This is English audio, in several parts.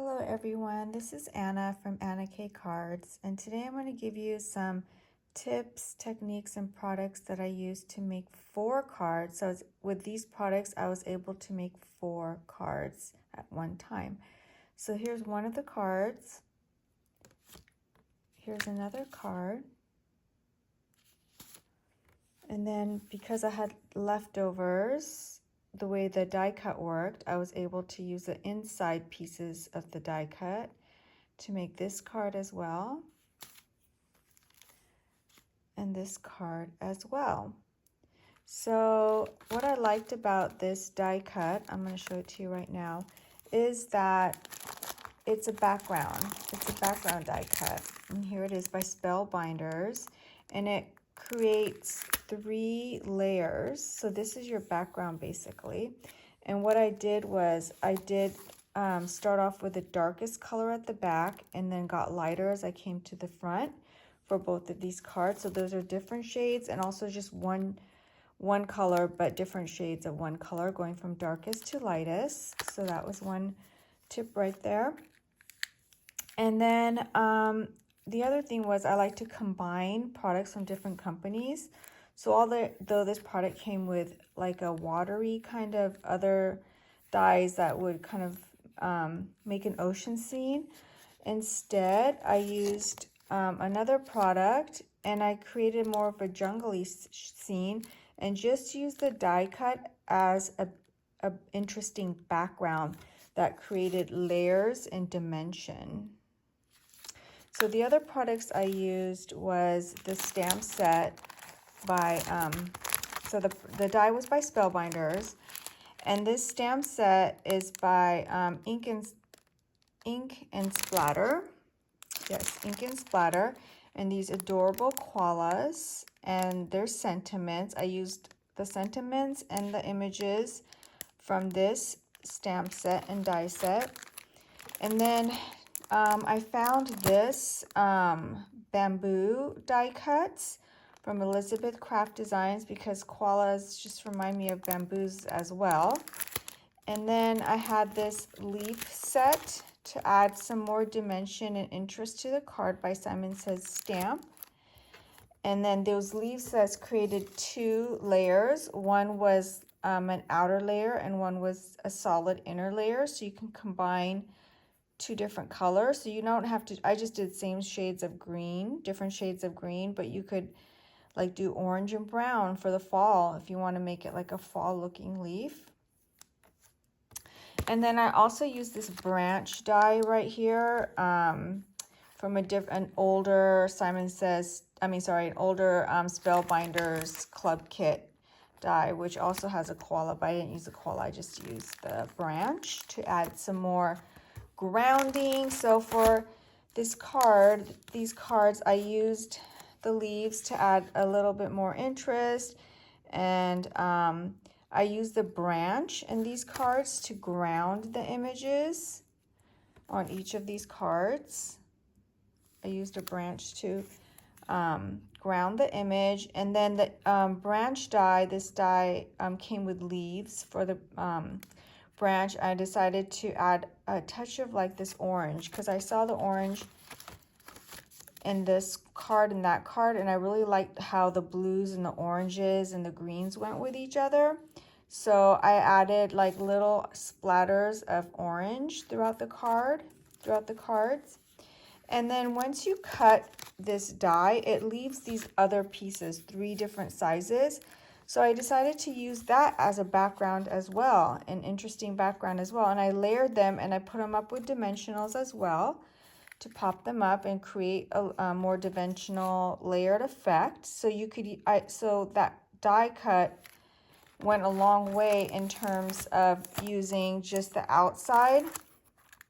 Hello everyone, this is Anna from Anna K Cards, and today I'm going to give you some tips, techniques, and products that I use to make 4 cards. So with these products, I was able to make 4 cards at one time. So here's one of the cards. Here's another card. And then because I had leftovers, the way the die cut worked, I was able to use the inside pieces of the die cut to make this card as well, and this card as well. So what I liked about this die cut, I'm going to show it to you right now, is that it's a background. It's a background die cut. And here it is by Spellbinders, and it creates 3 layers. So this is your background basically. And what I did was I did start off with the darkest color at the back and then got lighter as I came to the front for both of these cards. So those are different shades, and also just one color but different shades of one color, going from darkest to lightest. So that was one tip right there. And then the other thing was I like to combine products from different companies. So although this product came with like a watery kind of other dyes that would kind of make an ocean scene, instead I used another product and I created more of a jungly scene and just used the die cut as a interesting background that created layers and dimension. So the other products I used was the stamp set by, so the die was by Spellbinders, and this stamp set is by Ink and Splatter. Yes, Ink and Splatter, and these adorable koalas and their sentiments. I used the sentiments and the images from this stamp set and die set. And then I found this bamboo die cuts from Elizabeth Craft Designs because koalas just remind me of bamboos as well. And then I had this leaf set to add some more dimension and interest to the card by Simon Says Stamp. And then those leaf sets created 2 layers. One was an outer layer and one was a solid inner layer, so you can combine 2 different colors. So you don't have to, I just did same shades of green, different shades of green, but you could like do orange and brown for the fall if you want to make it like a fall looking leaf. And then I also use this branch die right here from an older an older Spellbinders club kit die, which also has a koala, but I didn't use the koala, I just used the branch to add some more grounding. So for this card, these cards, I used the leaves to add a little bit more interest, and I used the branch in these cards to ground the images on each of these cards. I used a branch to ground the image, and then the branch die, this die came with leaves. For the branch, I decided to add a touch of like this orange because I saw the orange in this card and that card, and I really liked how the blues and the oranges and the greens went with each other. So I added like little splatters of orange throughout the cards. And then once you cut this die, it leaves these other pieces, 3 different sizes. So I decided to use that as a background as well, an interesting background as well. And I layered them and I put them up with dimensionals as well to pop them up and create a more dimensional layered effect. So you could, so that die cut went a long way in terms of using just the outside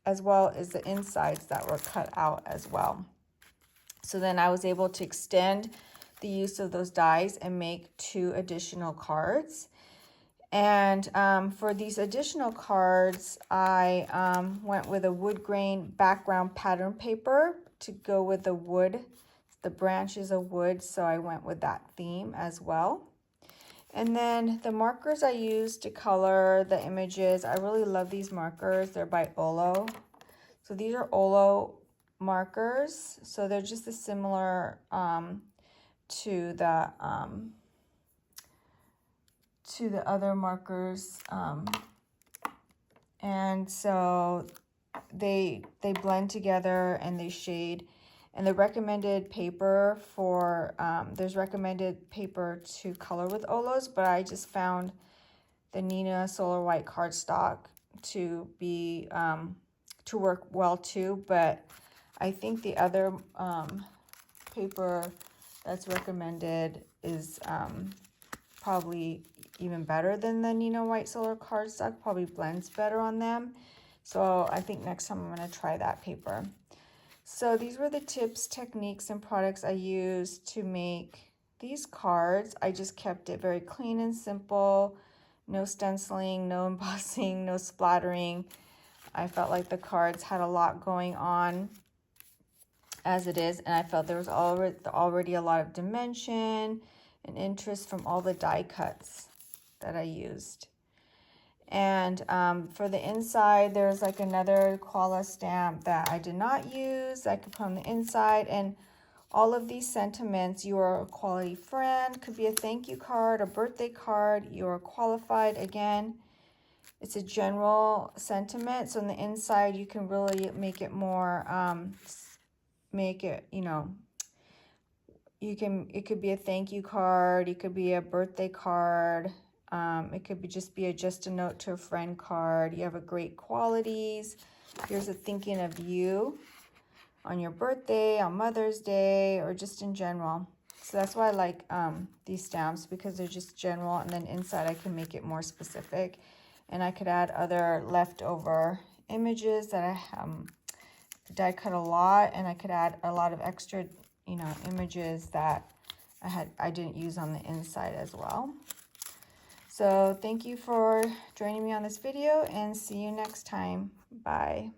as well as the insides that were cut out as well. So then I was able to extend the use of those dies and make 2 additional cards. And for these additional cards, I went with a wood grain background pattern paper to go with the wood. The branches of wood, so I went with that theme as well. And then the markers I used to color the images, I really love these markers. They're by Olo. So these are Olo markers. So they're just similar to the other markers, and so they blend together and they shade. And the recommended paper for there's recommended paper to color with Olos, but I just found the Nina Solar White cardstock to be to work well too. But I think the other paper that's recommended is probably even better than the Nina White Solar cardstock, probably blends better on them. So I think next time I'm going to try that paper. So these were the tips, techniques, and products I used to make these cards. I just kept it very clean and simple. No stenciling, no embossing, no splattering. I felt like the cards had a lot going on as it is, and I felt there was already a lot of dimension and interest from all the die cuts that I used. And for the inside, there's like another koala stamp that I did not use. I could put on the inside, and all of these sentiments: you are a quality friend, could be a thank you card, a birthday card, you're qualified. Again, it's a general sentiment. So on the inside, you can really make it more, make it, you know, it could be a thank you card, it could be a birthday card, it could be just a note to a friend card. You have a great qualities. Here's a thinking of you on your birthday, on Mother's Day, or just in general. So that's why I like these stamps, because they're just general, and then inside I can make it more specific, and I could add other leftover images that I die cut a lot, and I could add a lot of extra, you know, images that I didn't use on the inside as well. So thank you for joining me on this video, and see you next time. Bye.